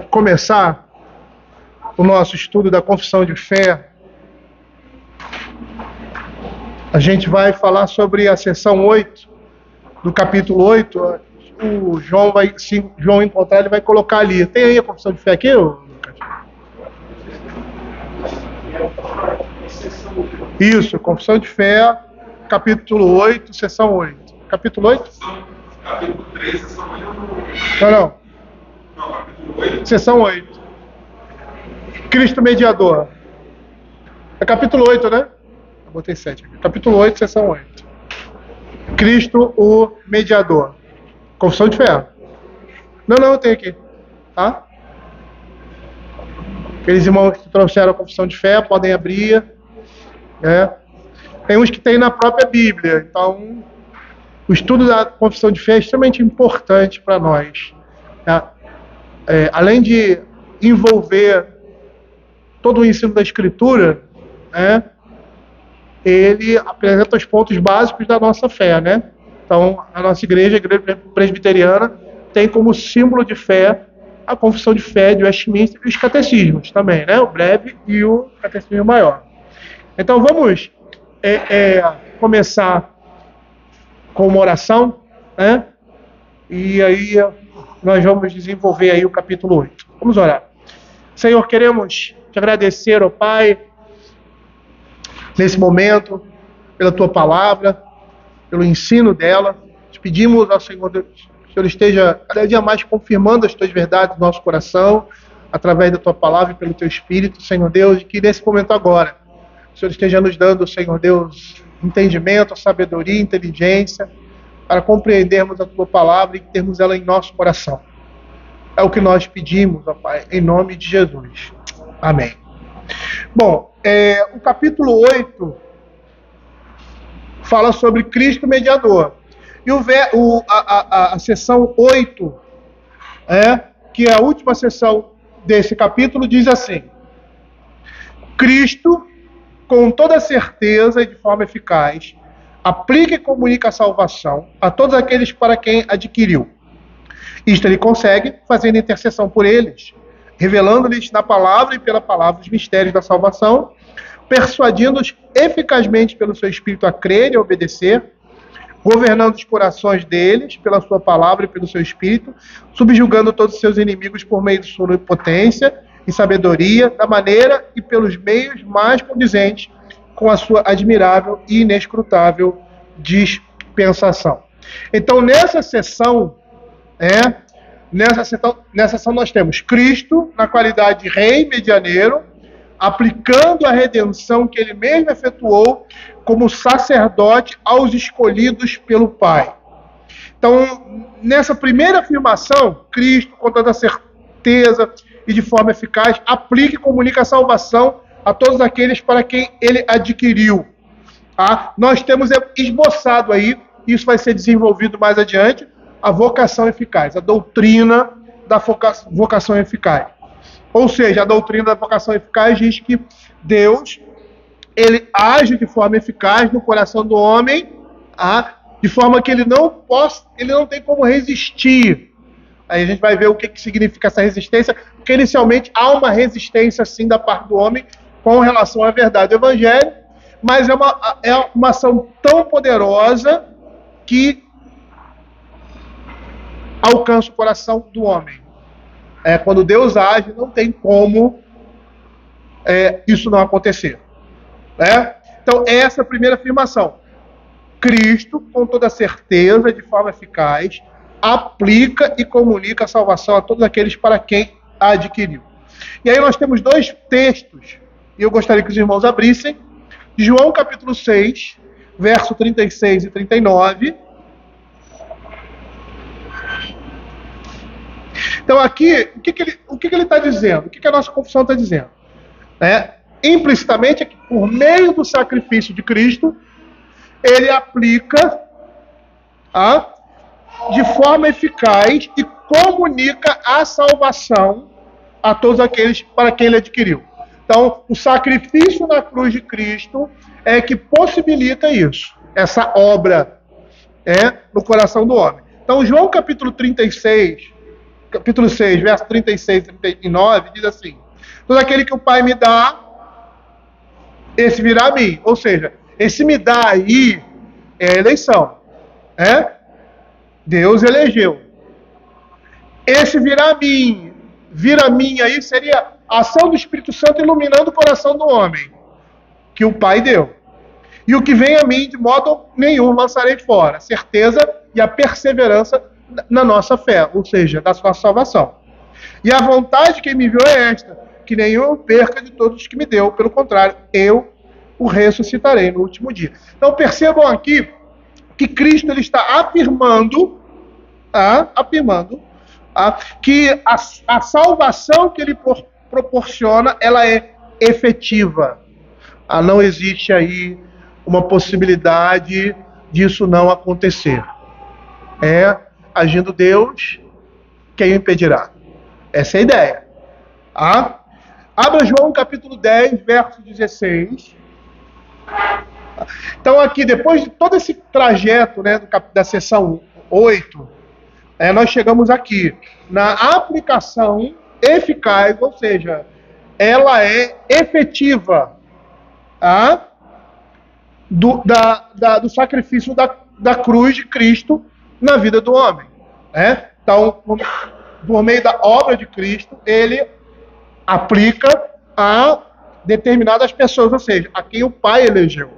Começar o nosso estudo da confissão de fé, a gente vai falar sobre a seção 8 do capítulo 8. O João vai, se João encontrar, ele vai colocar ali. Tem aí a confissão de fé aqui, Lucas? Isso, confissão de fé, capítulo 8, seção 8. Capítulo 8? Capítulo 3, seção 8. Não. Não, capítulo 8. Seção 8. Cristo mediador. É capítulo 8, né? Eu botei 7 aqui. Capítulo 8, seção 8. Cristo, o mediador. Confissão de fé. Não, tem aqui. Tá? Aqueles irmãos que trouxeram a confissão de fé podem abrir. Tem uns que tem na própria Bíblia. Então, o estudo da confissão de fé é extremamente importante para nós. Além de envolver todo o ensino da Escritura, ele apresenta os pontos básicos da nossa fé, né? Então, a nossa igreja, a igreja presbiteriana, tem como símbolo de fé a confissão de fé de Westminster e os catecismos também, né? O breve e o catecismo maior. Então, vamos começar com uma oração, né? E aí nós vamos desenvolver aí o capítulo 8. Vamos orar. Senhor, queremos te agradecer, ó Pai, nesse momento, pela tua palavra, pelo ensino dela. Te pedimos ao Senhor, que o Senhor esteja cada dia mais confirmando as tuas verdades no nosso coração, através da tua palavra e pelo teu Espírito, Senhor Deus, e que nesse momento agora, o Senhor esteja nos dando, Senhor Deus, entendimento, sabedoria, inteligência, para compreendermos a tua palavra e termos ela em nosso coração. É o que nós pedimos, ó Pai, em nome de Jesus. Amém. Bom, o capítulo 8 fala sobre Cristo mediador. E a seção 8, que é a última seção desse capítulo, diz assim: Cristo, com toda certeza e de forma eficaz, aplica e comunica a salvação a todos aqueles para quem adquiriu. Isto ele consegue fazendo intercessão por eles, revelando-lhes na palavra e pela palavra os mistérios da salvação, persuadindo-os eficazmente pelo seu Espírito a crer e a obedecer, governando os corações deles pela sua palavra e pelo seu Espírito, subjugando todos os seus inimigos por meio de sua potência e sabedoria, da maneira e pelos meios mais condizentes com a sua admirável e inescrutável dispensação. Então, nessa sessão, nessa sessão nós temos Cristo, na qualidade de rei medianeiro, aplicando a redenção que ele mesmo efetuou como sacerdote aos escolhidos pelo Pai. Então, nessa primeira afirmação, Cristo, com toda certeza e de forma eficaz, aplica e comunica a salvação a todos aqueles para quem ele adquiriu. Nós temos esboçado aí, isso vai ser desenvolvido mais adiante, a vocação eficaz, a doutrina da vocação eficaz. Ou seja, a doutrina da vocação eficaz diz que Deus, ele age de forma eficaz no coração do homem, de forma que ele não tem como resistir. Aí a gente vai ver o que significa essa resistência, porque inicialmente há uma resistência sim da parte do homem com relação à verdade do Evangelho, mas é uma ação tão poderosa que alcança o coração do homem. Quando Deus age, não tem como isso não acontecer. Então, essa é a primeira afirmação. Cristo, com toda certeza, de forma eficaz, aplica e comunica a salvação a todos aqueles para quem a adquiriu. E aí nós temos dois textos, e eu gostaria que os irmãos abrissem, João capítulo 6, verso 36 e 39. Então aqui, o que ele está dizendo? O que a nossa confissão está dizendo? Implicitamente é que por meio do sacrifício de Cristo, ele aplica de forma eficaz e comunica a salvação a todos aqueles para quem ele adquiriu. Então, o sacrifício na cruz de Cristo é que possibilita isso, essa obra no coração do homem. Então, João capítulo 36, capítulo 6, verso 36 e 39, diz assim: todo aquele que o Pai me dá, esse virá a mim. Ou seja, esse me dá aí é a eleição. Deus elegeu. Esse virá a mim aí seria a ação do Espírito Santo iluminando o coração do homem, que o Pai deu. E o que vem a mim, de modo nenhum lançarei fora. A certeza e a perseverança na nossa fé, ou seja, da sua salvação. E a vontade que me enviou é esta, que nenhum eu perca de todos os que me deu. Pelo contrário, eu o ressuscitarei no último dia. Então percebam aqui que Cristo ele está afirmando que a salvação que ele proporciona, ela é efetiva. Não existe aí uma possibilidade disso não acontecer. Agindo Deus, quem o impedirá? Essa é a ideia. Abra João capítulo 10, verso 16. Então aqui, depois de todo esse trajeto, da seção 8, nós chegamos aqui na aplicação eficaz, ou seja, ela é efetiva do sacrifício da cruz de Cristo na vida do homem. Então, por meio da obra de Cristo, ele aplica a determinadas pessoas, ou seja, a quem o Pai elegeu.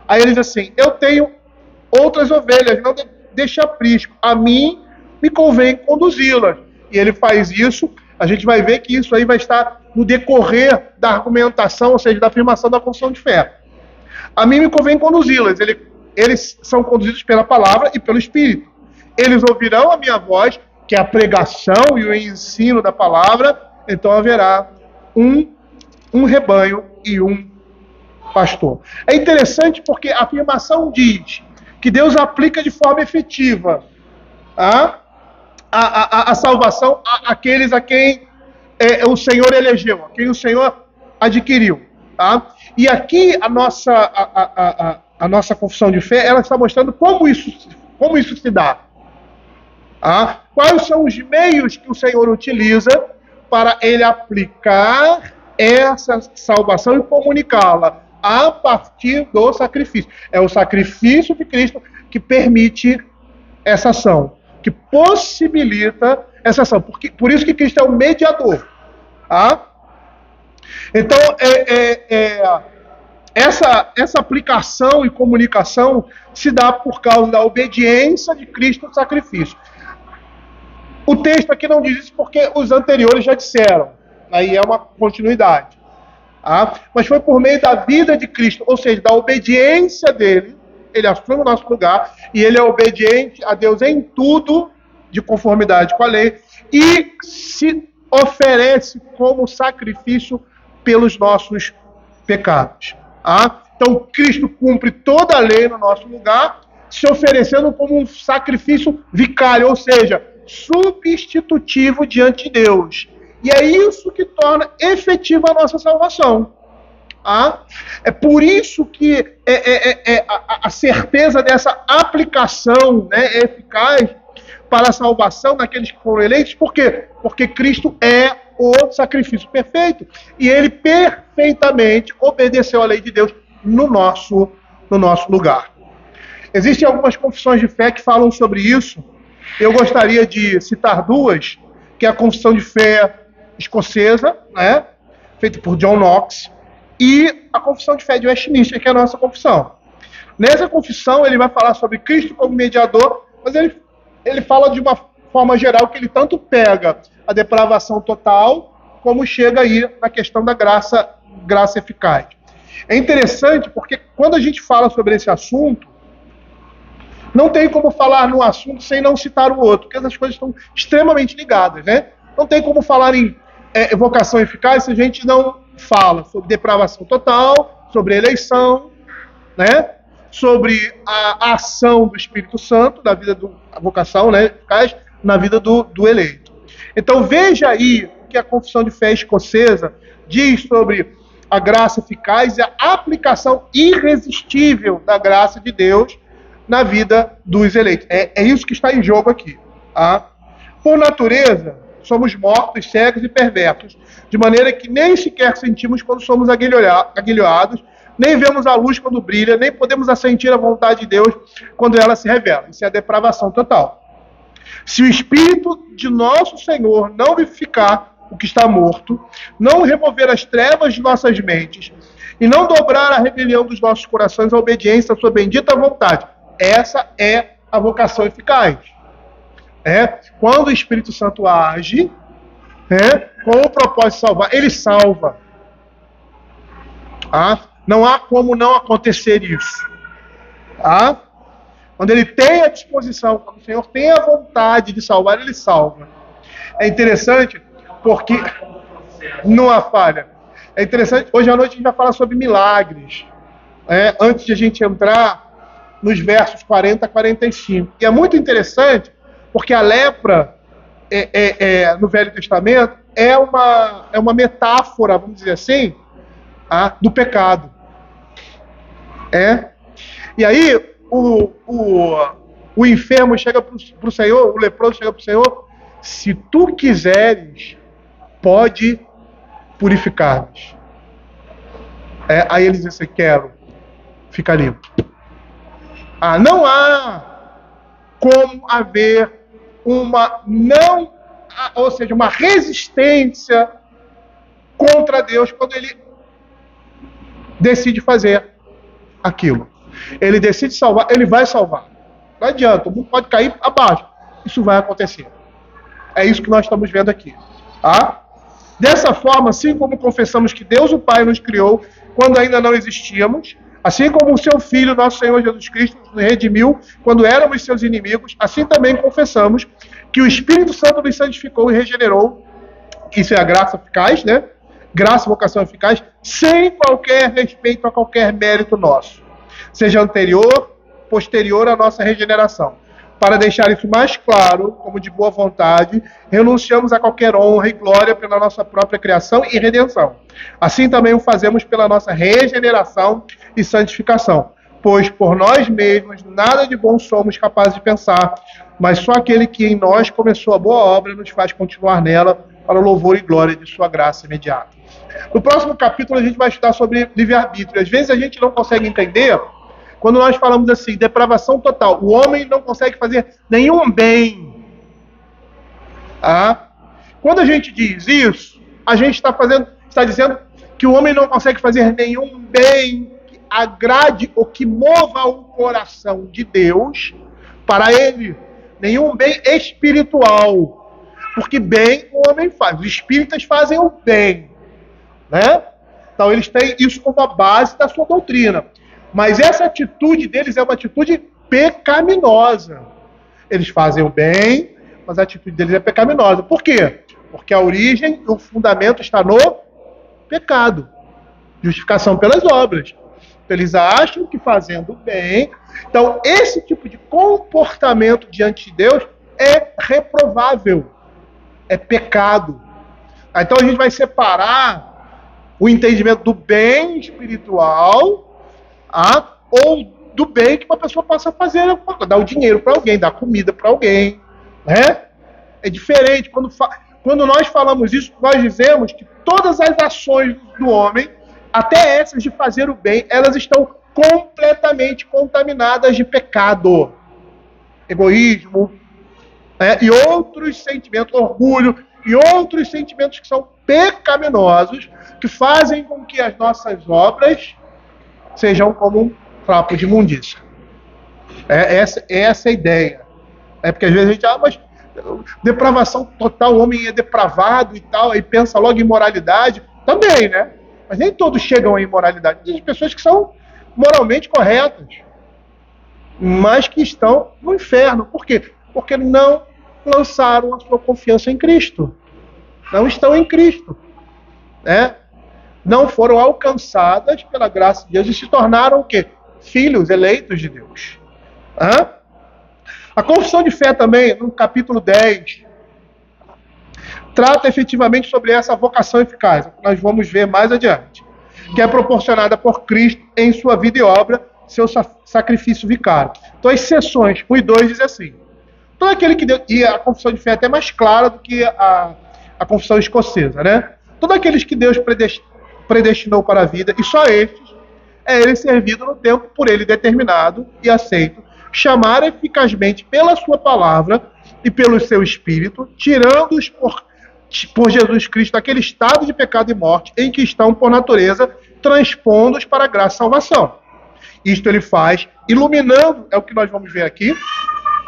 Aí ele diz assim: eu tenho outras ovelhas, não deixa aprisco, a mim me convém conduzi-las. E ele faz isso, a gente vai ver que isso aí vai estar no decorrer da argumentação, ou seja, da afirmação da confissão de fé. A mim me convém conduzi-las. Eles são conduzidos pela palavra e pelo Espírito. Eles ouvirão a minha voz, que é a pregação e o ensino da palavra. Então haverá um rebanho e um pastor. É interessante porque a afirmação diz que Deus aplica de forma efetiva a salvação àqueles a quem o Senhor elegeu, a quem o Senhor adquiriu. E aqui a nossa confissão de fé, ela está mostrando como isso se dá. Quais são os meios que o Senhor utiliza para ele aplicar essa salvação e comunicá-la a partir do sacrifício. É o sacrifício de Cristo que permite essa ação, que possibilita essa ação. Por isso que Cristo é o mediador. Então, essa aplicação e comunicação se dá por causa da obediência de Cristo ao sacrifício. O texto aqui não diz isso porque os anteriores já disseram. Aí é uma continuidade. Mas foi por meio da vida de Cristo, ou seja, da obediência dele. Ele assume o nosso lugar e ele é obediente a Deus em tudo, de conformidade com a lei, e se oferece como sacrifício pelos nossos pecados. Então Cristo cumpre toda a lei no nosso lugar, se oferecendo como um sacrifício vicário, ou seja, substitutivo diante de Deus. E é isso que torna efetiva a nossa salvação. É por isso que a certeza dessa aplicação eficaz para a salvação daqueles que foram eleitos. Por quê? Porque Cristo é o sacrifício perfeito. E ele perfeitamente obedeceu à lei de Deus no nosso lugar. Existem algumas confissões de fé que falam sobre isso. Eu gostaria de citar duas, que é a confissão de fé escocesa, feita por John Knox, e a confissão de fé de Westminster, que é a nossa confissão. Nessa confissão, ele vai falar sobre Cristo como mediador, mas ele fala de uma forma geral que ele tanto pega a depravação total, como chega aí na questão da graça eficaz. É interessante porque quando a gente fala sobre esse assunto, não tem como falar num assunto sem não citar o outro, porque essas coisas estão extremamente ligadas, Não tem como falar em vocação eficaz se a gente não fala sobre depravação total, sobre eleição, sobre a ação do Espírito Santo, da vida a vocação eficaz, na vida do eleito. Então veja aí o que a confissão de fé escocesa diz sobre a graça eficaz e a aplicação irresistível da graça de Deus na vida dos eleitos. É isso que está em jogo aqui. Por natureza, somos mortos, cegos e perversos, de maneira que nem sequer sentimos quando somos aguilhoados, nem vemos a luz quando brilha, nem podemos assentir a vontade de Deus quando ela se revela. Isso é a depravação total. Se o Espírito de nosso Senhor não vivificar o que está morto, não remover as trevas de nossas mentes e não dobrar a rebelião dos nossos corações à obediência à sua bendita vontade, essa é a vocação eficaz. Quando o Espírito Santo age, com o propósito de salvar, ele salva. Não há como não acontecer isso. Quando ele tem a disposição, quando o Senhor tem a vontade de salvar, ele salva. É interessante porque não há falha. É interessante, hoje à noite a gente vai falar sobre milagres. Antes de a gente entrar nos versos 40 a 45. E é muito interessante porque a lepra no Velho Testamento é uma metáfora, vamos dizer assim, do pecado. E aí o enfermo chega para o Senhor, o leproso chega para o Senhor: se tu quiseres, pode purificar-nos. Aí ele diz assim: quero ficar limpo. Não há como haver uma resistência contra Deus quando ele decide fazer aquilo. Ele decide salvar, ele vai salvar. Não adianta, o mundo pode cair abaixo. Isso vai acontecer. É isso que nós estamos vendo aqui. Dessa forma, assim como confessamos que Deus o Pai nos criou quando ainda não existíamos, assim como o seu Filho, nosso Senhor Jesus Cristo, nos redimiu quando éramos seus inimigos, assim também confessamos que o Espírito Santo nos santificou e regenerou. Isso é a graça eficaz, Graça, vocação eficaz, sem qualquer respeito a qualquer mérito nosso, seja anterior, posterior à nossa regeneração. Para deixar isso mais claro, como de boa vontade, renunciamos a qualquer honra e glória pela nossa própria criação e redenção. Assim também o fazemos pela nossa regeneração e santificação, pois por nós mesmos nada de bom somos capazes de pensar, mas só aquele que em nós começou a boa obra nos faz continuar nela para o louvor e glória de sua graça imediata. No próximo capítulo a gente vai estudar sobre livre-arbítrio. Às vezes a gente não consegue entender quando nós falamos assim, depravação total. O homem não consegue fazer nenhum bem. Quando a gente diz isso, a gente está dizendo que o homem não consegue fazer nenhum bem que agrade ou que mova o coração de Deus para ele. Nenhum bem espiritual. Porque bem o homem faz. Os espíritas fazem o bem. Então eles têm isso como a base da sua doutrina. Mas essa atitude deles é uma atitude pecaminosa. Eles fazem o bem, mas a atitude deles é pecaminosa. Por quê? Porque a origem, o fundamento está no pecado. Justificação pelas obras. Então, eles acham que fazendo o bem... Então, esse tipo de comportamento diante de Deus é reprovável. É pecado. Então, a gente vai separar o entendimento do bem espiritual ou do bem que uma pessoa possa fazer, dar o dinheiro para alguém, dar comida para alguém. É diferente. Quando nós falamos isso, nós dizemos que todas as ações do homem, até essas de fazer o bem, elas estão completamente contaminadas de pecado. Egoísmo, e outros sentimentos, orgulho, e outros sentimentos que são pecaminosos, que fazem com que as nossas obras sejam como um trapo de imundícia. Essa é a ideia. Porque às vezes a gente, mas depravação total, o homem é depravado e tal, aí pensa logo em moralidade. Também, Mas nem todos chegam à imoralidade. Existem pessoas que são moralmente corretas, mas que estão no inferno. Por quê? Porque não lançaram a sua confiança em Cristo. Não estão em Cristo. Não foram alcançadas pela graça de Deus e se tornaram o quê? Filhos eleitos de Deus. A confissão de fé também, no capítulo 10, trata efetivamente sobre essa vocação eficaz, que nós vamos ver mais adiante, que é proporcionada por Cristo em sua vida e obra, seu sacrifício vicário. Então as seções 1 e 2 dizem assim: todo aquele que Deus, e a confissão de fé é até mais clara do que a confissão escocesa, né? Todos aqueles que Deus predestinou para a vida, e só estes, é ele servido no tempo por ele determinado e aceito, chamar eficazmente pela sua palavra e pelo seu espírito, tirando-os por Jesus Cristo daquele estado de pecado e morte em que estão por natureza, transpondo-os para a graça e salvação. Isto ele faz iluminando, é o que nós vamos ver aqui,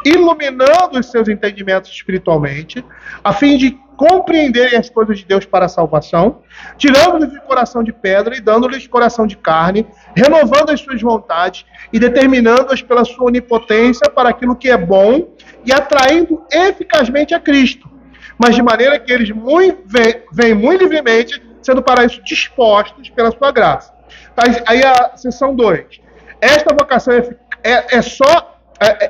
iluminando os seus entendimentos espiritualmente, a fim de compreenderem as coisas de Deus para a salvação, tirando-lhes o coração de pedra e dando-lhes coração de carne, renovando as suas vontades e determinando-as pela sua onipotência para aquilo que é bom e atraindo eficazmente a Cristo, mas de maneira que eles vêm muito livremente, sendo para isso dispostos pela sua graça. Aí a seção 2. Esta vocação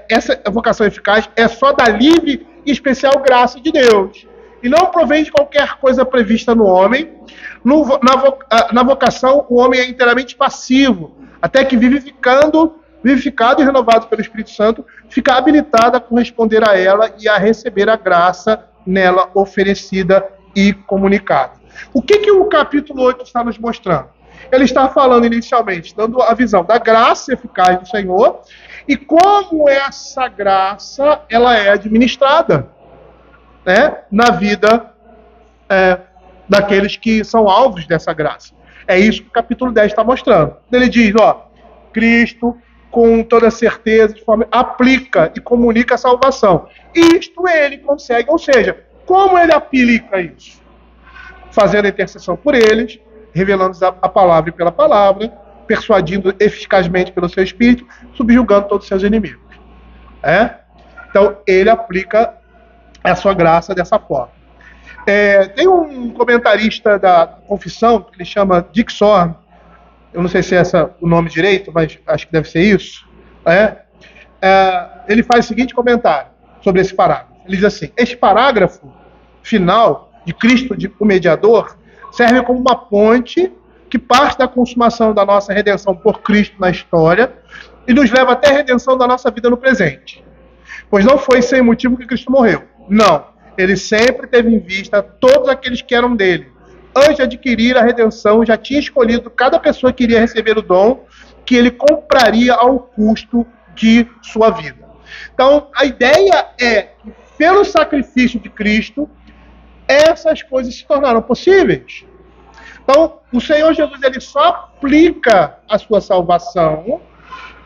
essa vocação eficaz é só da livre e especial graça de Deus, e não provém de qualquer coisa prevista no homem. Na vocação, o homem é inteiramente passivo, até que vivificado e renovado pelo Espírito Santo, fica habilitado a corresponder a ela e a receber a graça nela oferecida e comunicada. O que o capítulo 8 está nos mostrando? Ele está falando inicialmente, dando a visão da graça eficaz do Senhor e como essa graça ela é administrada, né, na vida daqueles que são alvos dessa graça. É isso que o capítulo 10 está mostrando. Ele diz, Cristo, com toda certeza, de forma, aplica e comunica a salvação. Isto ele consegue, ou seja, como ele aplica isso? Fazendo a intercessão por eles, revelando a palavra e pela palavra, persuadindo eficazmente pelo seu espírito, subjugando todos os seus inimigos. Então, ele aplica a sua graça dessa forma. Tem um comentarista da confissão, que ele chama Dick Sorn, eu não sei se é o nome direito, mas acho que deve ser isso. Ele faz o seguinte comentário sobre esse parágrafo. Ele diz assim: este parágrafo final de Cristo, o mediador, serve como uma ponte que parte da consumação da nossa redenção por Cristo na história e nos leva até a redenção da nossa vida no presente. Pois não foi sem motivo que Cristo morreu. Não. Ele sempre teve em vista todos aqueles que eram dele. Antes de adquirir a redenção, já tinha escolhido cada pessoa que iria receber o dom que ele compraria ao custo de sua vida. Então, a ideia é que, pelo sacrifício de Cristo, essas coisas se tornaram possíveis. Então, o Senhor Jesus ele só aplica a sua salvação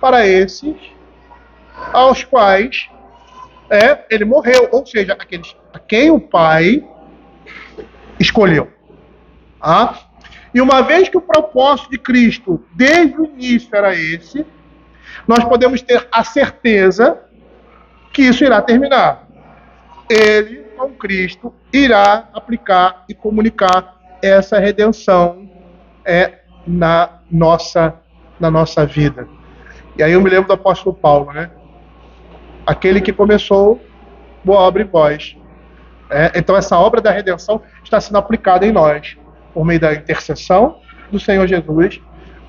para esses aos quais ele morreu, ou seja, aqueles a quem o Pai escolheu. E uma vez que o propósito de Cristo, desde o início, era esse, nós podemos ter a certeza que isso irá terminar. Ele, com Cristo, irá aplicar e comunicar essa redenção na nossa vida. E aí eu me lembro do apóstolo Paulo, né? Aquele que começou boa obra em vós. Então essa obra da redenção está sendo aplicada em nós, por meio da intercessão do Senhor Jesus,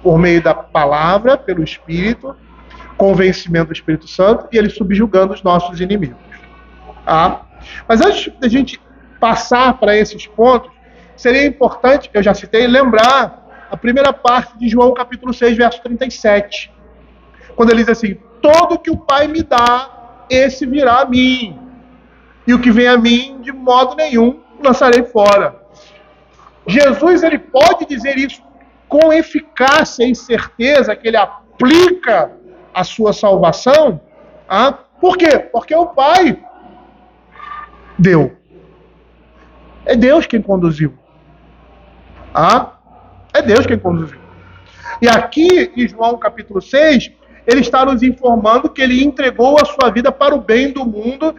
por meio da palavra, pelo Espírito, convencimento do Espírito Santo, e ele subjugando os nossos inimigos. Mas antes da gente passar para esses pontos, seria importante, eu já citei, lembrar a primeira parte de João capítulo 6, verso 37. Quando ele diz assim: todo que o Pai me dá, esse virá a mim. E o que vem a mim, de modo nenhum, lançarei fora. Jesus, ele pode dizer isso com eficácia e certeza, que ele aplica a sua salvação. Por quê? Porque o Pai deu. É Deus quem conduziu. É Deus quem conduziu. E aqui, em João capítulo 6, ele está nos informando que ele entregou a sua vida para o bem do mundo,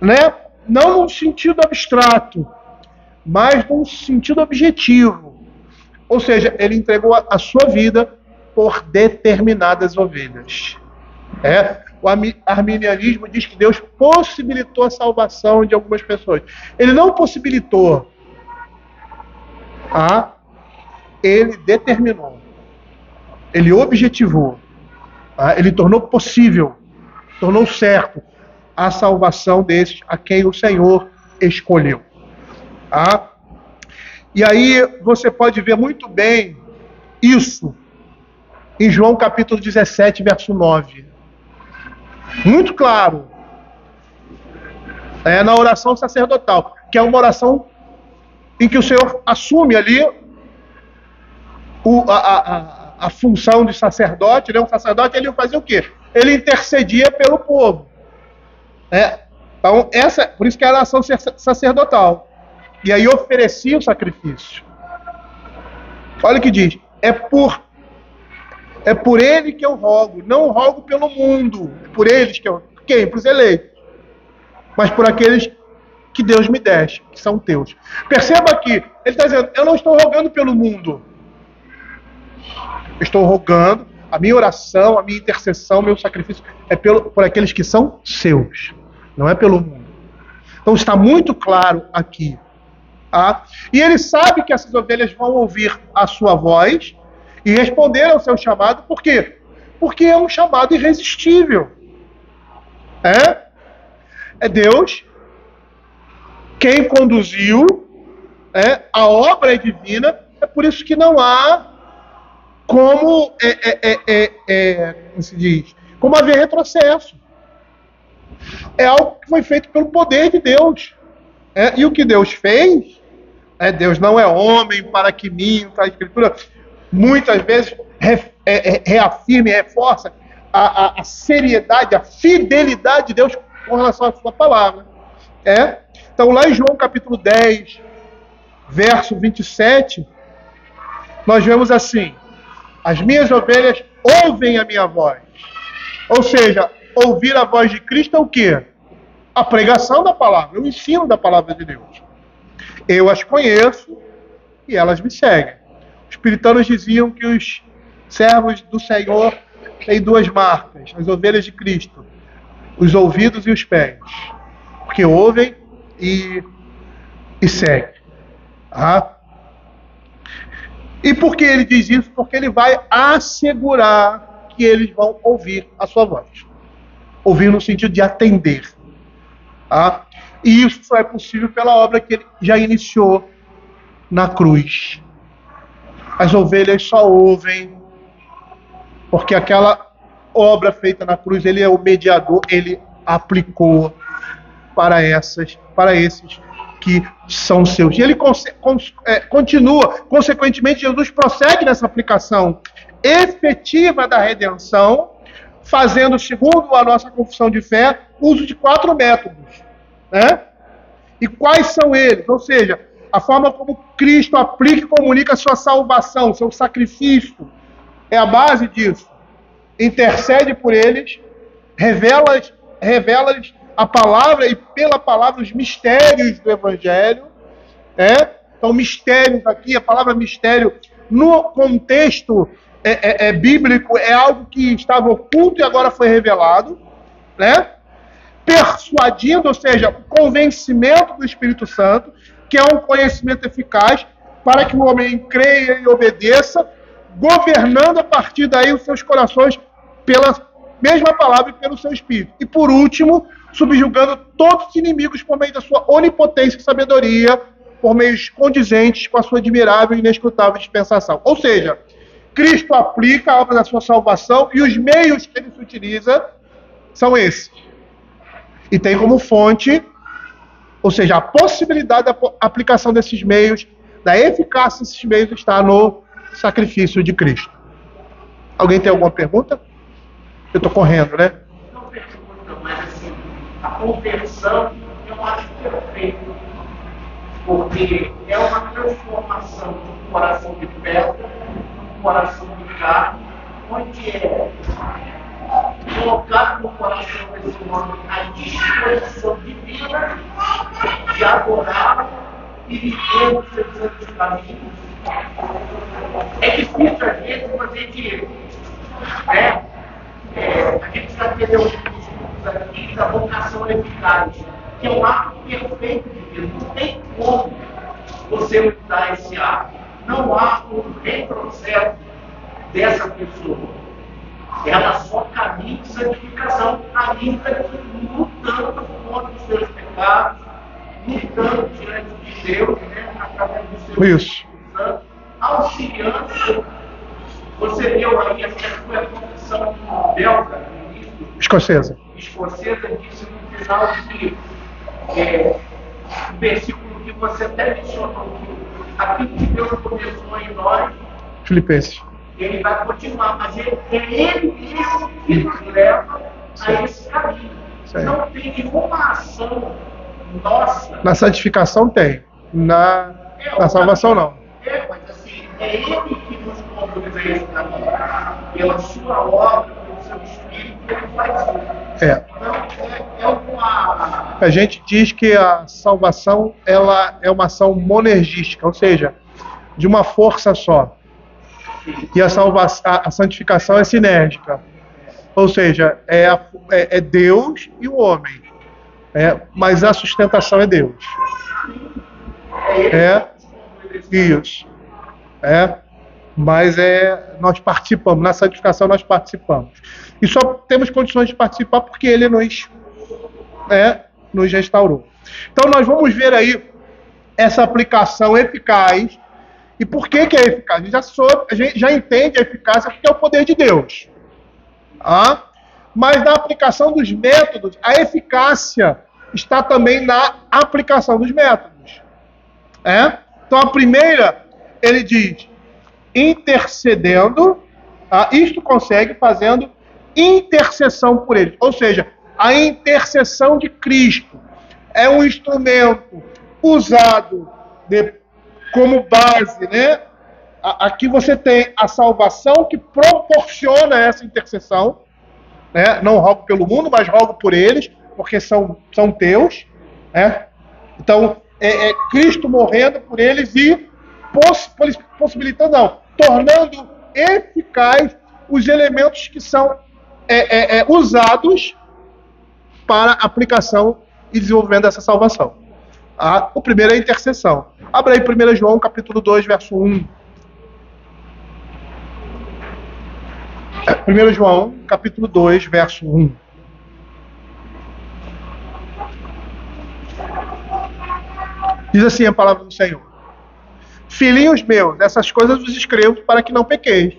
né? Não num sentido abstrato, mas num sentido objetivo. Ou seja, ele entregou a sua vida por determinadas ovelhas. O arminianismo diz que Deus possibilitou a salvação de algumas pessoas. Ele não possibilitou. Ele determinou. Ele objetivou. Ele tornou possível. Tornou certo a salvação desses a quem o Senhor escolheu. Tá? E aí você pode ver muito bem isso em João capítulo 17, verso 9. Muito claro. Na oração sacerdotal, que é uma oração em que o Senhor assume ali a função de sacerdote, né? O sacerdote, ele fazia o quê? Ele intercedia pelo povo. Então, por isso que é a oração sacerdotal. E aí oferecia o sacrifício. Olha o que diz. É por ele que eu rogo. Não rogo pelo mundo. É por eles que eu... Quem? Para os eleitos. Mas por aqueles que Deus me deixa, que são teus. Perceba que ele está dizendo, eu não estou rogando pelo mundo. Eu estou rogando, a minha oração, a minha intercessão, meu sacrifício é por aqueles que são seus. Não é pelo mundo. Então está muito claro aqui. Tá? E ele sabe que essas ovelhas vão ouvir a sua voz e responder ao seu chamado. Por quê? Porque é um chamado irresistível. É Deus quem conduziu, a obra é divina, é por isso que não há como, como se diz, como haver retrocesso. É algo que foi feito pelo poder de Deus. E o que Deus fez, Deus não é homem para que minta, a Escritura muitas vezes reafirma e reforça a seriedade, a fidelidade de Deus com relação à sua palavra. Então lá em João capítulo 10, verso 27, nós vemos assim, as minhas ovelhas ouvem a minha voz. Ou seja, ouvir a voz de Cristo é o quê? A pregação da palavra, o ensino da palavra de Deus. Eu as conheço e elas me seguem. Os puritanos diziam que os servos do Senhor têm duas marcas, as ovelhas de Cristo, os ouvidos e os pés, porque ouvem e seguem. E por que ele diz isso? Porque ele vai assegurar que eles vão ouvir a sua voz. Ouvir no sentido de atender. E isso só é possível pela obra que ele já iniciou na cruz. As ovelhas só ouvem porque aquela obra feita na cruz, ele é o mediador, ele aplicou para esses que são seus. E ele continua, consequentemente, Jesus prossegue nessa aplicação efetiva da redenção, fazendo, segundo a nossa confissão de fé, uso de 4 métodos. E quais são eles? Ou seja, a forma como Cristo aplica e comunica a sua salvação, seu sacrifício, é a base disso. Intercede por eles, revela-lhes a palavra e pela palavra os mistérios do Evangelho. Então, mistérios aqui, a palavra mistério, no contexto bíblico, é algo que estava oculto e agora foi revelado. Persuadindo, ou seja, o convencimento do Espírito Santo, que é um conhecimento eficaz para que o homem creia e obedeça, governando a partir daí os seus corações pela mesma palavra e pelo seu Espírito. E por último, subjugando todos os inimigos por meio da sua onipotência e sabedoria, por meios condizentes com a sua admirável e inescrutável dispensação. Ou seja, Cristo aplica a obra da sua salvação e os meios que ele se utiliza são esses. E tem como fonte, ou seja, a possibilidade da aplicação desses meios, da eficácia desses meios está no sacrifício de Cristo. Alguém tem alguma pergunta? Eu estou correndo, né? Não pergunta, mas assim, a conversão eu acho perfeito, porque é uma transformação de um coração de pedra um coração de carne, onde é colocado no coração desse homem a disposição divina de adorar e viver os seus santos caminhos. É difícil às vezes a gente já entendeu os estudos aqui da vocação eficaz, que é um ato perfeito de Deus. Não tem como você mudar esse ato. Não há um retrocesso dessa pessoa. ela só caminha em santificação, ainda que lutando contra os seus pecados, lutando diante de Deus, né, através do seu Espírito Santo, auxiliando. Você viu aí, essa foi a confissão belga, Escocesa, disse no final que o versículo que você até mencionou, que aquilo que Deus começou em nós, Filipenses. Ele vai continuar, mas é Ele mesmo que nos leva a esse caminho. Não tem nenhuma ação nossa. Na santificação tem, na salvação não. Mas assim, é Ele que nos conduz a esse caminho. Pela sua obra, pelo seu Espírito, Ele faz isso. Então, a gente diz que a salvação ela é uma ação monergística, ou seja, de uma força só. E a santificação é sinérgica. Ou seja, é Deus e o homem. Mas a sustentação é Deus. Isso. Mas nós participamos. Na santificação nós participamos. E só temos condições de participar porque Ele nos restaurou. Então nós vamos ver aí essa aplicação eficaz. E por que é eficaz? A gente já entende a eficácia porque é o poder de Deus. Mas na aplicação dos métodos, a eficácia está também na aplicação dos métodos. Então a primeira, ele diz, intercedendo, isto consegue fazendo intercessão por eles. Ou seja, a intercessão de Cristo é um instrumento usado como base, né? Aqui você tem a salvação que proporciona essa intercessão, né? Não rogo pelo mundo, mas rogo por eles, porque são teus, né? Então, Cristo morrendo por eles e tornando eficaz os elementos que são usados para aplicação e desenvolvimento dessa salvação. O primeiro é a intercessão. Abra aí 1 João, capítulo 2, verso 1. 1 João, capítulo 2, verso 1. Diz assim a palavra do Senhor. Filhinhos meus, essas coisas vos escrevo para que não pequeis.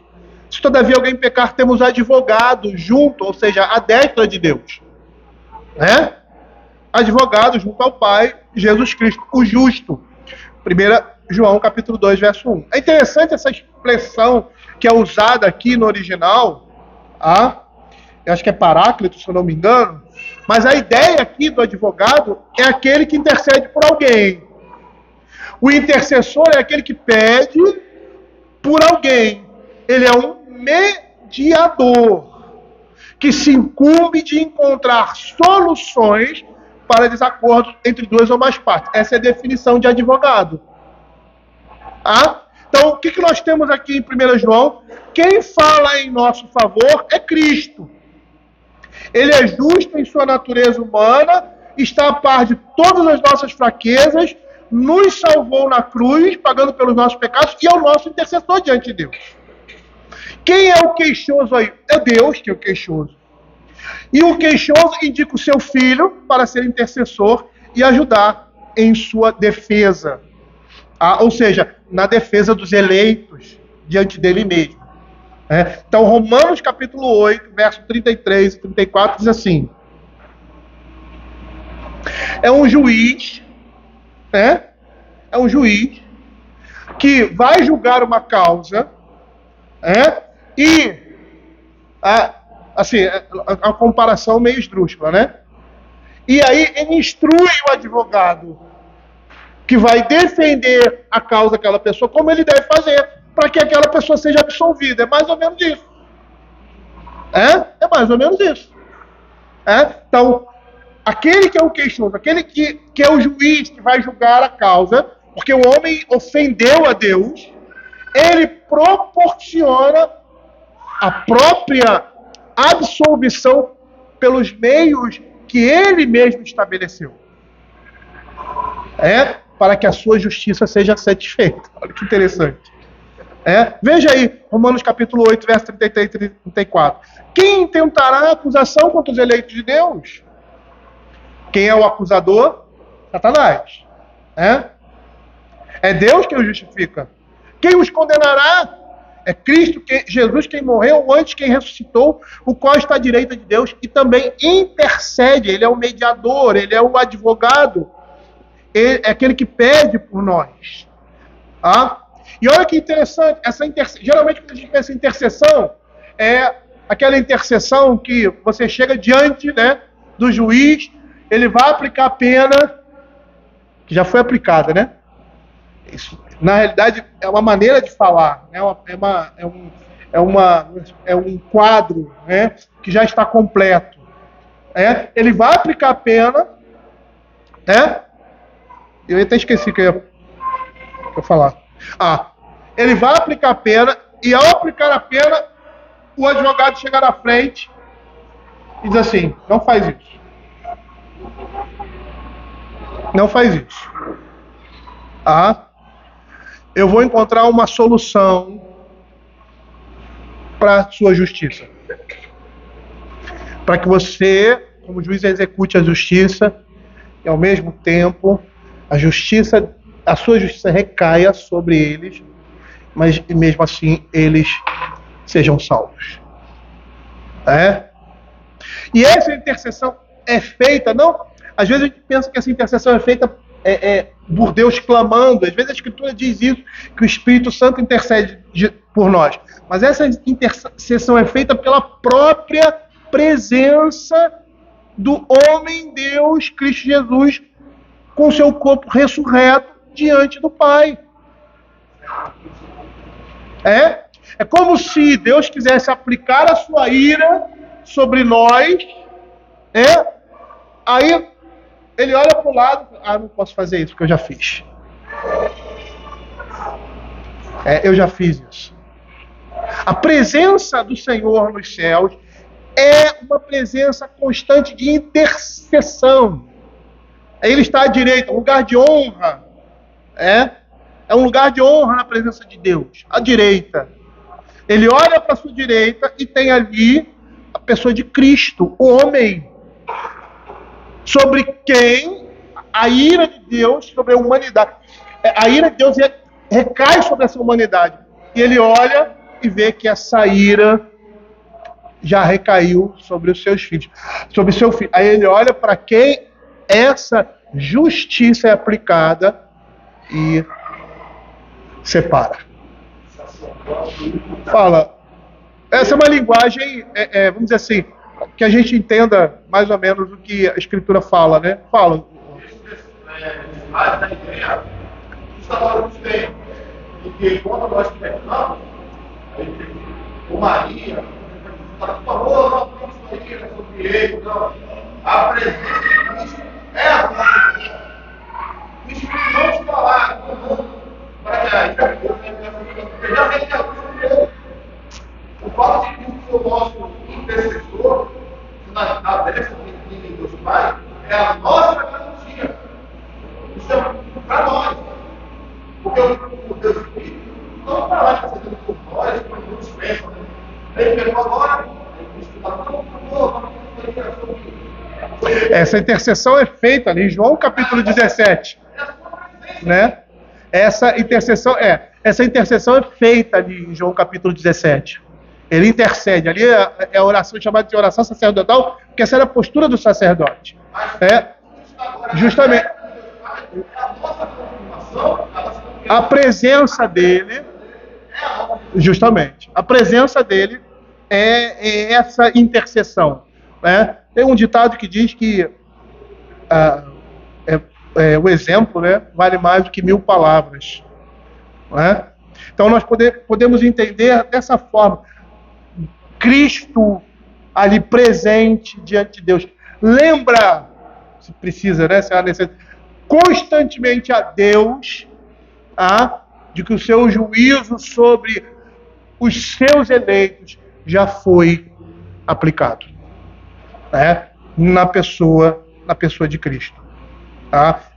Se todavia alguém pecar, temos advogado junto, ou seja, à destra de Deus. Advogado junto ao Pai, Jesus Cristo, o justo. 1 João, capítulo 2, verso 1. É interessante essa expressão que é usada aqui no original. Eu acho que é Paráclito, se eu não me engano. Mas a ideia aqui do advogado é aquele que intercede por alguém. O intercessor é aquele que pede por alguém. Ele é um mediador que se incumbe de encontrar soluções para desacordos entre duas ou mais partes. Essa é a definição de advogado. Então, o que nós temos aqui em 1 João? Quem fala em nosso favor é Cristo. Ele é justo em sua natureza humana, está a par de todas as nossas fraquezas, nos salvou na cruz, pagando pelos nossos pecados, e é o nosso intercessor diante de Deus. Quem é o queixoso aí? É Deus que é o queixoso. E o queixoso indica o seu filho para ser intercessor e ajudar em sua defesa. Ou seja, na defesa dos eleitos diante dele mesmo. Então, Romanos capítulo 8, verso 33 e 34 diz assim. É um juiz que vai julgar uma causa e assim, a comparação meio esdrúxula, né? E aí ele instrui o advogado que vai defender a causa daquela pessoa, como ele deve fazer para que aquela pessoa seja absolvida. É mais ou menos isso. É mais ou menos isso. Então, aquele que é o queixoso, aquele que é o juiz que vai julgar a causa, porque o homem ofendeu a Deus, ele proporciona a própria absolvição pelos meios que ele mesmo estabeleceu. Para que a sua justiça seja satisfeita. Olha que interessante. Veja aí, Romanos capítulo 8, verso 33 e 34. Quem intentará acusação contra os eleitos de Deus? Quem é o acusador? Satanás. É Deus quem os justifica. Quem os condenará? É Cristo, Jesus, quem morreu antes, quem ressuscitou, o qual está à direita de Deus e também intercede. Ele é o mediador, ele é o advogado, ele é aquele que pede por nós. E olha que interessante, geralmente quando a gente pensa em intercessão, é aquela intercessão que você chega diante, do juiz, ele vai aplicar a pena que já foi aplicada, Isso, na realidade, é uma maneira de falar, é um quadro, que já está completo. Ele vai aplicar a pena, eu até esqueci que eu ia falar. Ele vai aplicar a pena, e ao aplicar a pena, o advogado chega na frente e diz assim: não faz isso. Não faz isso. Eu vou encontrar uma solução para a sua justiça. Para que você, como juiz, execute a justiça e, ao mesmo tempo, a sua justiça recaia sobre eles, mas mesmo assim eles sejam salvos. E essa intercessão é feita, não... Às vezes a gente pensa que essa intercessão é feita por Deus clamando. Às vezes a Escritura diz isso, que o Espírito Santo intercede por nós. Mas essa intercessão é feita pela própria presença do homem Deus, Cristo Jesus, com seu corpo ressurreto diante do Pai. É como se Deus quisesse aplicar a sua ira sobre nós, aí ele olha para o lado, não posso fazer isso porque eu já fiz. Eu já fiz isso. A presença do Senhor nos céus é uma presença constante de intercessão. Ele está à direita, um lugar de honra. É um lugar de honra na presença de Deus, à direita. Ele olha para a sua direita e tem ali a pessoa de Cristo, o homem, sobre quem a ira de Deus, sobre a humanidade, a ira de Deus recai sobre essa humanidade. E ele olha e vê que essa ira já recaiu sobre os seus filhos, sobre o seu filho. Aí ele olha para quem essa justiça é aplicada e separa. Fala. Essa é uma linguagem, vamos dizer assim, que a gente entenda mais ou menos o que a Escritura fala, Fala. Da igreja, os católicos têm, porque quando nós pecamos, o Maria, por favor, não vamos Maria sobre ele, não. A presença de Cristo é a nossa presença. O Espírito não está lá, para que a igreja o fato de Cristo ser o nosso intercessor, na destra de Deus Pai, é a nossa garantia. Isso é para nós. Porque o Deus Espírito não está lá fazendo por nós, como muitos pensam. Ele pegou agora, ele está falando, essa intercessão é feita ali em João capítulo 17. Essa intercessão é feita ali em João capítulo 17. Ele intercede. Ali é a oração chamada de oração sacerdotal, porque essa era a postura do sacerdote. Justamente. A presença dele, justamente, a presença dele é essa intercessão. Tem um ditado que diz que o exemplo vale mais do que 1000 palavras. Então nós podemos entender dessa forma. Cristo ali presente diante de Deus. Lembra, se precisa, se há necessidade, constantemente a Deus de que o seu juízo sobre os seus eleitos já foi aplicado. Na pessoa de Cristo.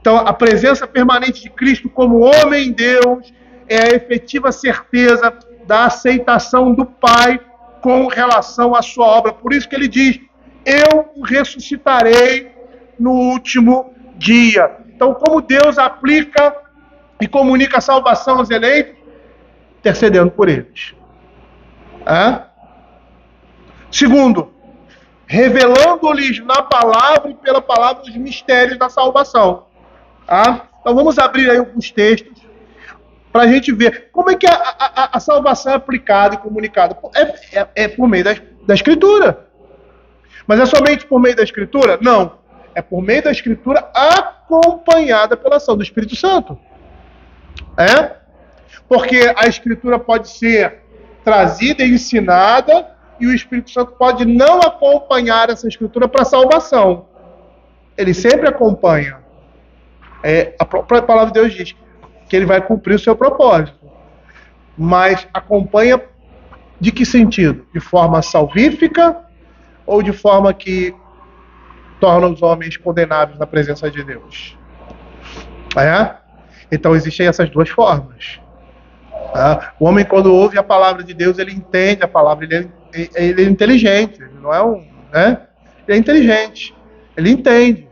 Então, a presença permanente de Cristo como homem Deus, é a efetiva certeza da aceitação do Pai com relação à sua obra. Por isso que ele diz, eu o ressuscitarei no último dia. Então, como Deus aplica e comunica a salvação aos eleitos? Intercedendo por eles. Segundo, revelando-lhes na palavra e pela palavra os mistérios da salvação. Então vamos abrir aí alguns textos para a gente ver como é que a salvação é aplicada e comunicada. É por meio da Escritura. Mas é somente por meio da Escritura? Não. É por meio da Escritura acompanhada pela ação do Espírito Santo. Porque a Escritura pode ser trazida e ensinada e o Espírito Santo pode não acompanhar essa Escritura para a salvação. Ele sempre acompanha. A própria palavra de Deus diz que ele vai cumprir o seu propósito. Mas acompanha de que sentido? De forma salvífica ou de forma que torna os homens condenáveis na presença de Deus? Então existem essas duas formas. O homem, quando ouve a palavra de Deus, ele entende a palavra, ele é inteligente, ele não é ele é inteligente, ele entende.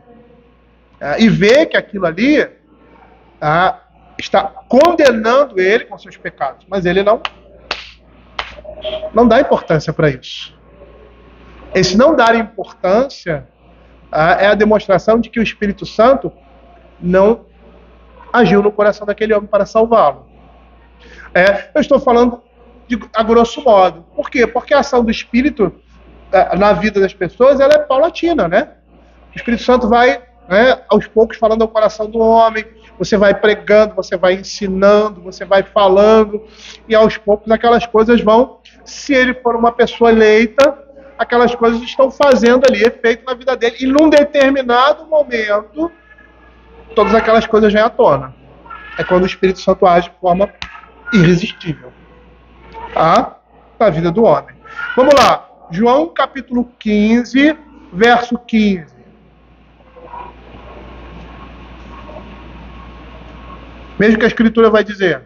E vê que aquilo ali está condenando ele com seus pecados, mas ele não dá importância para isso. Esse não dar importância é a demonstração de que o Espírito Santo não agiu no coração daquele homem para salvá-lo. Eu estou falando a grosso modo. Por quê? Porque a ação do Espírito na vida das pessoas ela é paulatina, né? O Espírito Santo vai aos poucos falando ao coração do homem, você vai pregando, você vai ensinando, você vai falando, e aos poucos aquelas coisas vão, se ele for uma pessoa eleita, aquelas coisas estão fazendo ali efeito na vida dele, e num determinado momento, todas aquelas coisas vêm à tona. É quando o Espírito Santo age de forma irresistível na vida do homem. Vamos lá, João capítulo 15, verso 15. Mesmo que a Escritura vai dizer.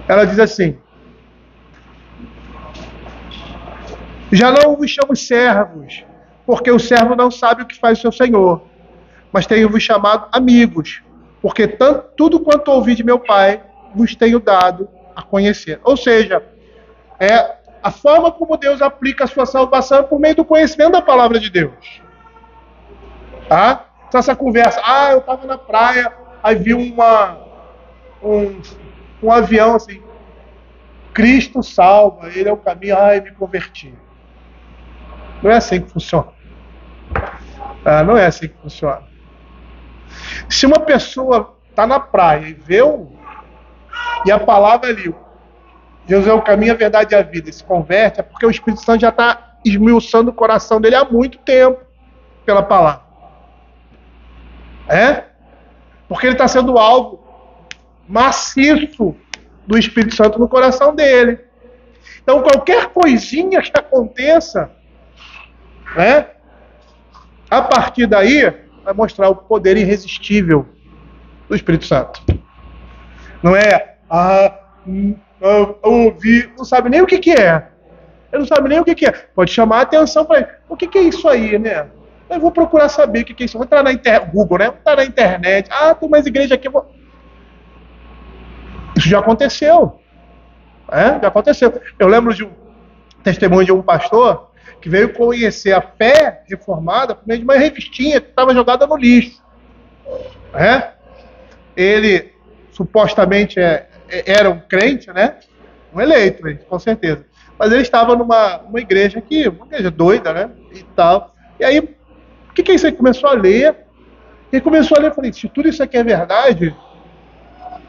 Ela diz assim: já não vos chamo servos, porque o servo não sabe o que faz o seu senhor, mas tenho-vos chamado amigos, porque tudo quanto ouvi de meu Pai, vos tenho dado a conhecer. Ou seja, a forma como Deus aplica a sua salvação é por meio do conhecimento da palavra de Deus. Então essa conversa, eu estava na praia, aí vi um avião assim, Cristo salva, ele é o caminho, me converti. Não é assim que funciona. Não é assim que funciona. Se uma pessoa está na praia e vê e a palavra ali, Deus é o caminho, a verdade e a vida, e se converte, é porque o Espírito Santo já está esmiuçando o coração dele há muito tempo pela palavra. Porque ele está sendo alvo maciço do Espírito Santo no coração dele. Então qualquer coisinha que aconteça, a partir daí vai mostrar o poder irresistível do Espírito Santo. Não é ouvir, não sabe nem o que é. Ele não sabe nem o que é. Pode chamar a atenção para ele. O que é isso aí, né? Eu vou procurar saber o que é isso. Vou entrar na Google, né? Vou entrar na internet. Tem mais igreja aqui. Isso já aconteceu. Já aconteceu. Eu lembro de um testemunho de um pastor que veio conhecer a fé reformada por meio de uma revistinha que estava jogada no lixo. Ele supostamente era um crente, né? Um eleito, com certeza. Mas ele estava numa igreja aqui, uma igreja doida, né? E tal. E aí, o que é isso aí? Começou a ler. Ele começou a ler e falei, se tudo isso aqui é verdade,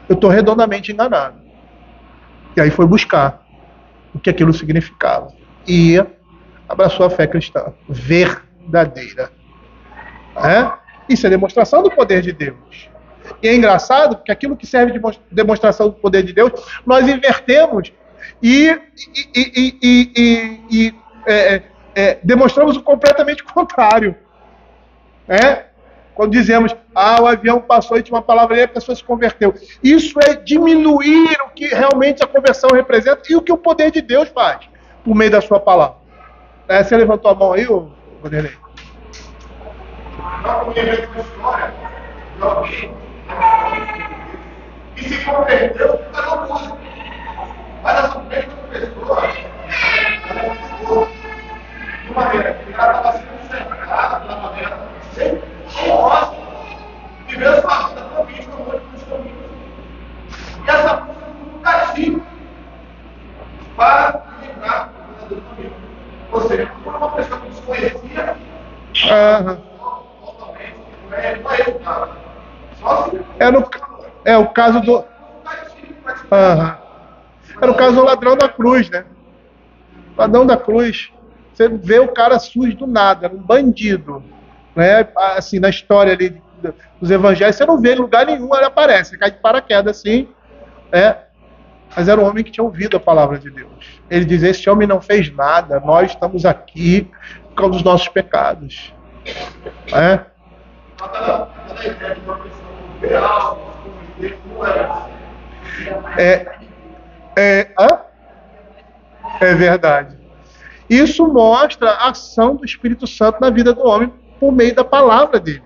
eu estou redondamente enganado. E aí foi buscar o que aquilo significava. E abraçou a fé cristã verdadeira. Isso é demonstração do poder de Deus. E é engraçado porque aquilo que serve de demonstração do poder de Deus, nós invertemos e demonstramos o completamente contrário. Quando dizemos, o avião passou e tinha uma palavra ali, a pessoa se converteu. Isso é diminuir o que realmente a conversão representa e o que o poder de Deus faz por meio da sua palavra. Você levantou a mão aí, Vanderlei? Nós vivemos uma história de alguém que se converteu por causa da música. Mas essa mesma pessoa, ela ficou de maneira que ela estava sendo cercada de uma maneira sem rosa, viveu sua vida promissa no olho dos caminhos. E essa música foi um castigo para livrar do verdadeiro caminho. Ou seja, por uma pessoa que desconhecia, totalmente, não é educado. Só se É o caso do. Era o caso do ladrão da cruz, né? O ladrão da cruz. Você vê o cara sujo do nada, um bandido. Né? Assim, na história ali dos evangelhos, você não vê em lugar nenhum, ele aparece, ele cai de paraquedas assim. Mas era um homem que tinha ouvido a palavra de Deus. Ele diz, esse homem não fez nada, nós estamos aqui por causa dos nossos pecados. É verdade. Isso mostra a ação do Espírito Santo na vida do homem por meio da palavra dele.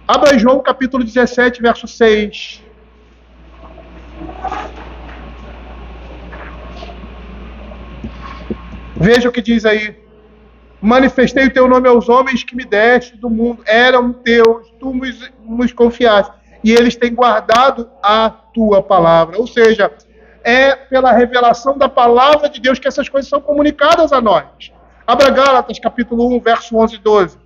Abra João capítulo 17, verso 6. Veja o que diz aí. Manifestei o teu nome aos homens que me deste do mundo. Eram teus, tu nos confiaste. E eles têm guardado a tua palavra. Ou seja, é pela revelação da palavra de Deus que essas coisas são comunicadas a nós. Abra Gálatas, capítulo 1, verso 11 e 12.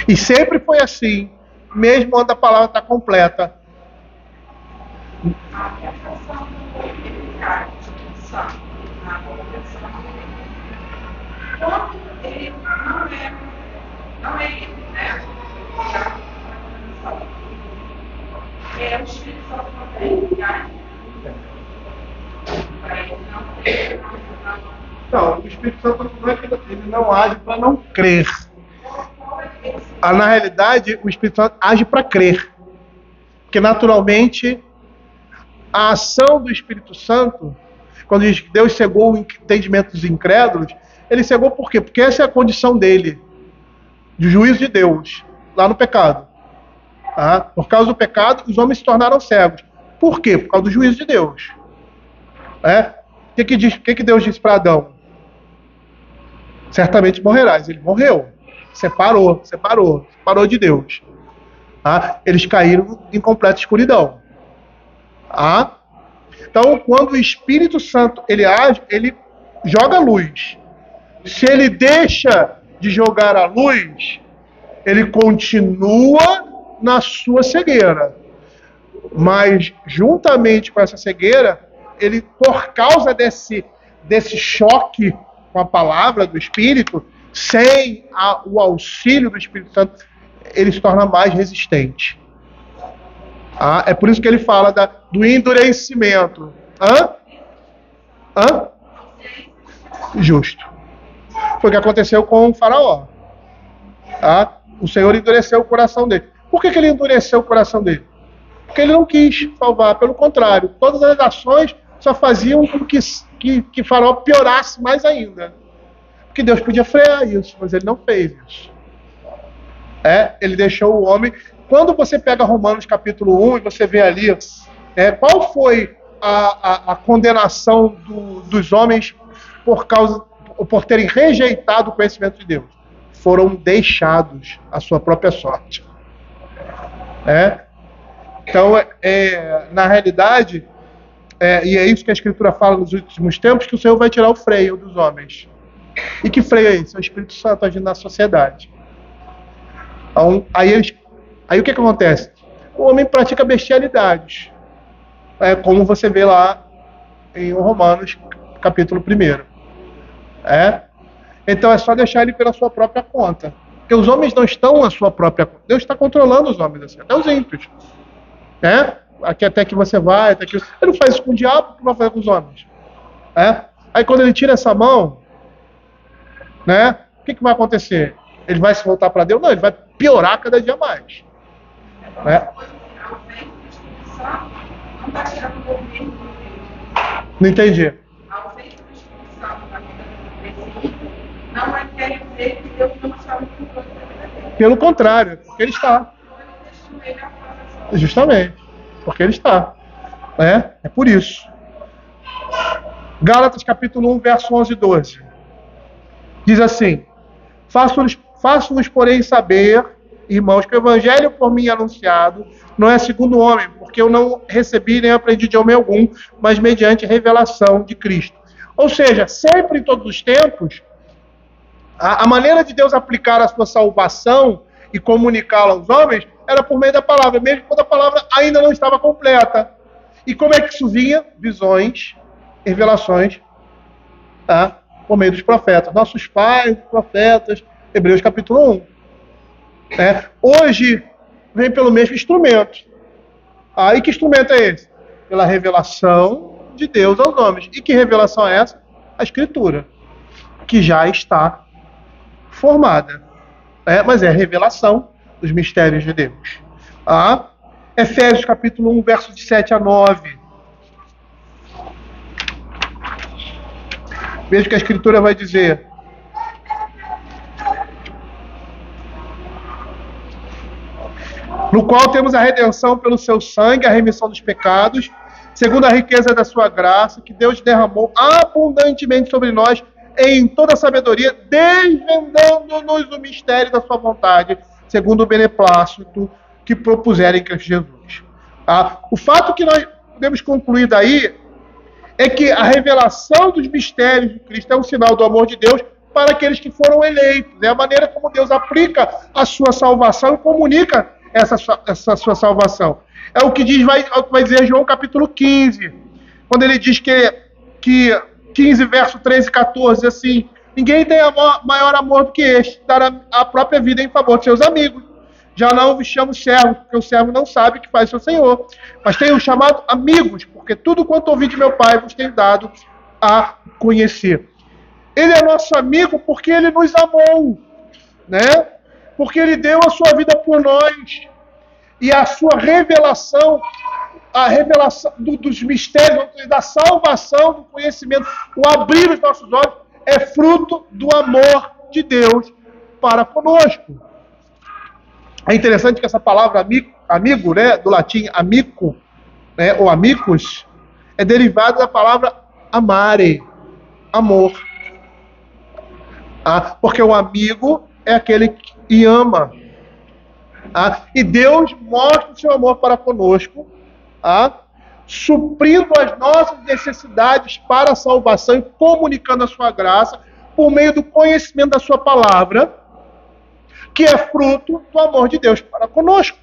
E sempre foi assim, mesmo quando a palavra está completa. Quando ele não é ele, né? É o Espírito Santo também, para ele não ter. Não, o Espírito Santo não é que ele não age para não crer. Na realidade, o Espírito Santo age para crer. Porque naturalmente a ação do Espírito Santo, quando diz que Deus cegou o entendimento dos incrédulos, ele cegou por quê? Porque essa é a condição dele, de juízo de Deus, lá no pecado. Por causa do pecado, os homens se tornaram cegos. Por quê? Por causa do juízo de Deus. O que Deus disse para Adão? Certamente morrerás. Ele morreu. Separou de Deus. Eles caíram em completa escuridão. Então, quando o Espírito Santo ele age, ele joga a luz. Se ele deixa de jogar a luz, ele continua na sua cegueira. Mas, juntamente com essa cegueira, ele, por causa desse choque com a palavra do Espírito, sem o auxílio do Espírito Santo, ele se torna mais resistente. É por isso que ele fala do endurecimento. Justo. Foi o que aconteceu com o faraó. O Senhor endureceu o coração dele. Por que ele endureceu o coração dele? Porque ele não quis salvar. Pelo contrário, todas as ações só faziam com que faraó piorasse mais ainda. Porque Deus podia frear isso, mas ele não fez isso. Ele deixou o homem. Quando você pega Romanos capítulo 1 e você vê ali qual foi a condenação dos homens por terem rejeitado o conhecimento de Deus, foram deixados à sua própria sorte. Então, na realidade, e é isso que a Escritura fala nos últimos tempos, que o Senhor vai tirar o freio dos homens. E que freio é esse? É o Espírito Santo agindo na sociedade. Então, aí o que acontece? O homem pratica bestialidades. Como você vê lá em Romanos, capítulo 1. Então é só deixar ele pela sua própria conta. Porque os homens não estão na sua própria conta. Deus está controlando os homens, assim, até os ímpios. Aqui até que você vai, até que... Ele não faz isso com o diabo, o que vai fazer com os homens? Aí quando ele tira essa mão, né? O que vai acontecer? Ele vai se voltar para Deus? Não, ele vai piorar cada dia mais. Né? Não está tirando o governo do Deus. Não entendi. A ausência do Espírito Santo na vida desse ímpio não quer dizer que Deus não está no controle da vida dele. Pelo contrário, porque ele está. Deixando ele a fazer. Justamente, porque ele está. Né? É por isso. Gálatas capítulo 1, verso 11 e 12. Diz assim: Faço-vos, porém, saber, irmãos, que o evangelho por mim anunciado não é segundo o homem, porque eu não recebi nem aprendi de homem algum, mas mediante revelação de Cristo. Ou seja, sempre em todos os tempos, a maneira de Deus aplicar a sua salvação e comunicá-la aos homens era por meio da palavra, mesmo quando a palavra ainda não estava completa. E como é que isso vinha? Visões, revelações, tá? Por meio dos profetas. Nossos pais, profetas, Hebreus capítulo 1. Hoje, vem pelo mesmo instrumento. E que instrumento é esse? Pela revelação de Deus aos homens. E que revelação é essa? A Escritura, que já está formada. Mas é a revelação dos mistérios de Deus. Efésios capítulo 1, versos de 7 a 9. Veja o que a Escritura vai dizer. No qual temos a redenção pelo seu sangue, a remissão dos pecados, segundo a riqueza da sua graça, que Deus derramou abundantemente sobre nós em toda a sabedoria, desvendando-nos o mistério da sua vontade, segundo o beneplácito que propuseram em Cristo Jesus. O fato que nós podemos concluir daí é que a revelação dos mistérios de Cristo é um sinal do amor de Deus para aqueles que foram eleitos. É a maneira como Deus aplica a sua salvação e comunica essa sua salvação. É o que vai dizer João capítulo 15, quando ele diz que 15, verso 13 e 14, assim: ninguém tem maior amor do que este, dar a própria vida em favor de seus amigos. Já não vos chamo servos, porque o servo não sabe o que faz seu senhor, mas tenho chamado amigos, porque tudo quanto ouvi de meu Pai vos tenho dado a conhecer. Ele é nosso amigo porque ele nos amou, né? Porque ele deu a sua vida por nós. E a sua revelação, a revelação dos mistérios, da salvação, do conhecimento, o abrir os nossos olhos, é fruto do amor de Deus para conosco. É interessante que essa palavra amigo, né, do latim amico, né, ou amicus, é derivada da palavra amare, amor. Porque o amigo é aquele que ama. E Deus mostra o seu amor para conosco, suprindo as nossas necessidades para a salvação e comunicando a sua graça por meio do conhecimento da sua palavra, que é fruto do amor de Deus para conosco.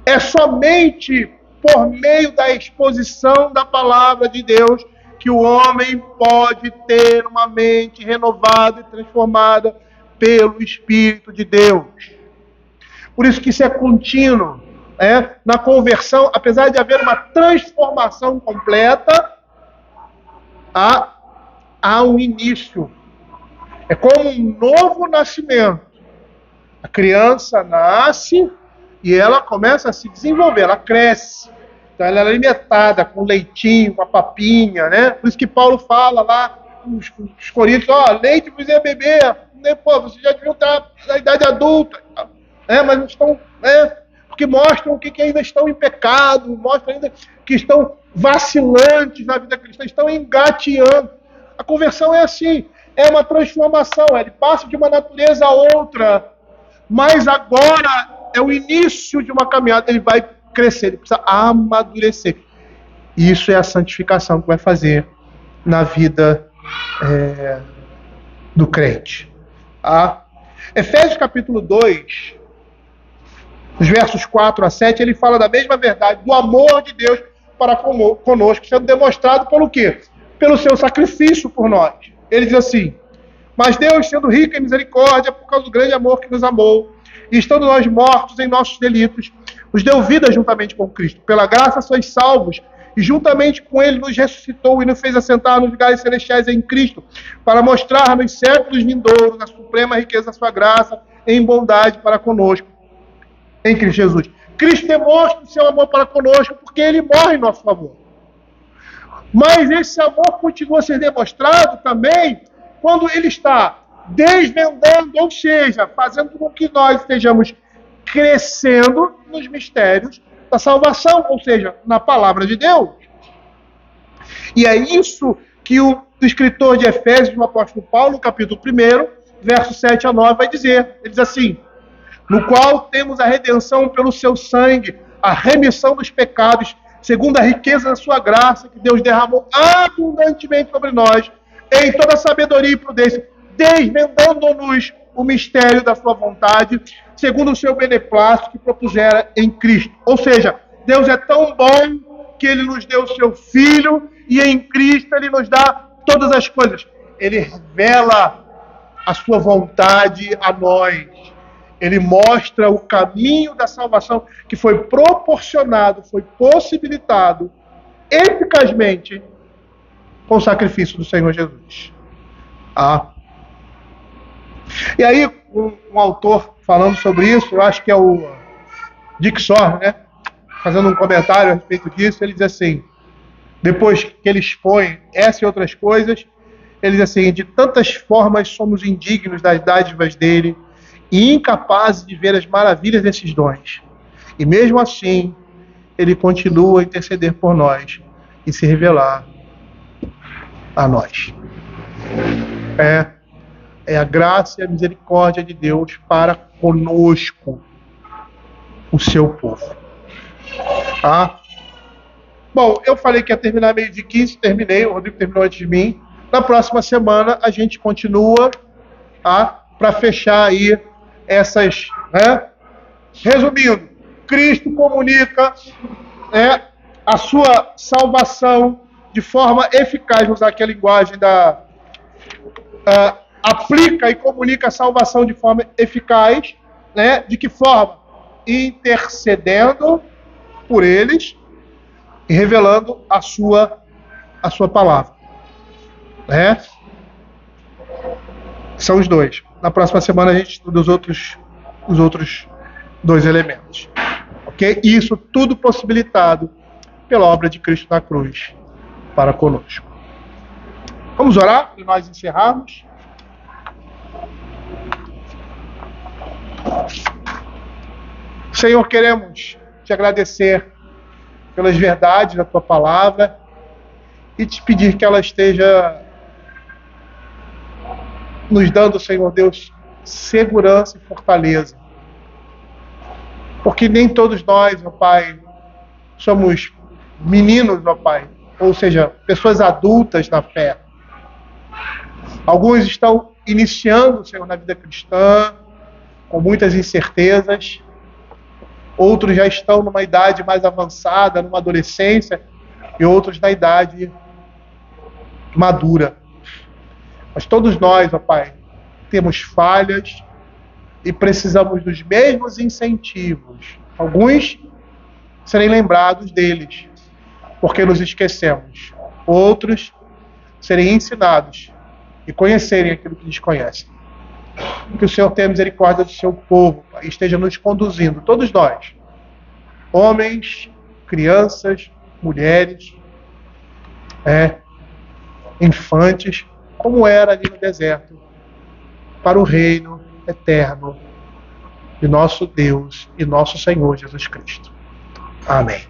É somente por meio da exposição da palavra de Deus que o homem pode ter uma mente renovada e transformada pelo Espírito de Deus. Por isso que isso é contínuo. Na conversão, apesar de haver uma transformação completa, há um início. É como um novo nascimento. A criança nasce e ela começa a se desenvolver, ela cresce. Então ela é alimentada com leitinho, com a papinha, né? Por isso que Paulo fala lá os Coríntios, leite vos é beber, vocês já deviam estar na idade adulta, mas não estão, porque mostram que ainda estão em pecado, mostram ainda que estão vacilantes na vida cristã, estão engateando. A conversão é assim, é uma transformação, ele passa de uma natureza a outra, mas agora é o início de uma caminhada, ele vai crescer, ele precisa amadurecer. Isso é a santificação que vai fazer na vida do crente. Efésios capítulo 2, os versos 4 a 7, ele fala da mesma verdade, do amor de Deus para conosco, sendo demonstrado pelo quê? Pelo seu sacrifício por nós. Ele diz assim: mas Deus, sendo rico em misericórdia, por causa do grande amor que nos amou, e estando nós mortos em nossos delitos, nos deu vida juntamente com Cristo. Pela graça sois salvos, e juntamente com ele nos ressuscitou e nos fez assentar nos lugares celestiais em Cristo, para mostrar nos séculos vindouros a suprema riqueza da sua graça em bondade para conosco, em Cristo Jesus. Cristo demonstra o seu amor para conosco porque ele morre em nosso favor. Mas esse amor continua a ser demonstrado também quando ele está desvendando, ou seja, fazendo com que nós estejamos crescendo nos mistérios da salvação, ou seja, na palavra de Deus. E é isso que o escritor de Efésios, o apóstolo Paulo, no capítulo 1, versos 7 a 9, vai dizer. Ele diz assim: no qual temos a redenção pelo seu sangue, a remissão dos pecados, segundo a riqueza da sua graça, que Deus derramou abundantemente sobre nós, em toda sabedoria e prudência, desvendando-nos o mistério da sua vontade, segundo o seu beneplácito que propusera em Cristo. Ou seja, Deus é tão bom que ele nos deu o seu Filho, e em Cristo ele nos dá todas as coisas. Ele revela a sua vontade a nós. Ele mostra o caminho da salvação que foi proporcionado, foi possibilitado eficazmente com o sacrifício do Senhor Jesus. E aí, um autor falando sobre isso, eu acho que é o Dick Sorr, né? Fazendo um comentário a respeito disso, ele diz assim, depois que ele expõe essa e outras coisas, ele diz assim: de tantas formas somos indignos das dádivas dele e incapazes de ver as maravilhas desses dons. E mesmo assim, ele continua a interceder por nós e se revelar a nós. É a graça e a misericórdia de Deus para conosco, o seu povo. Bom, eu falei que ia terminar meio de 15, terminei, o Rodrigo terminou antes de mim. Na próxima semana a gente continua para fechar aí essas, Resumindo, Cristo comunica a sua salvação de forma eficaz, vou usar aqui a linguagem aplica e comunica a salvação de forma eficaz, de que forma? Intercedendo por eles e revelando a sua palavra. São os dois. Na próxima semana a gente estuda os outros dois elementos. Ok? E isso tudo possibilitado pela obra de Cristo na cruz para conosco. Vamos orar para nós encerrarmos. Senhor, queremos te agradecer pelas verdades da tua palavra e te pedir que ela esteja nos dando, Senhor Deus, segurança e fortaleza. Porque nem todos nós, ó Pai, somos meninos, ó Pai, ou seja, pessoas adultas na fé. Alguns estão iniciando, Senhor, na vida cristã, com muitas incertezas. Outros já estão numa idade mais avançada, numa adolescência, e outros na idade madura. Mas todos nós, ó Pai, temos falhas e precisamos dos mesmos incentivos. Alguns serem lembrados deles, porque nos esquecemos. Outros serem ensinados e conhecerem aquilo que desconhecem. Que o Senhor tenha misericórdia do seu povo, Pai, e esteja nos conduzindo, todos nós, homens, crianças, mulheres, infantes, como era ali no deserto, para o reino eterno de nosso Deus e nosso Senhor Jesus Cristo. Amém.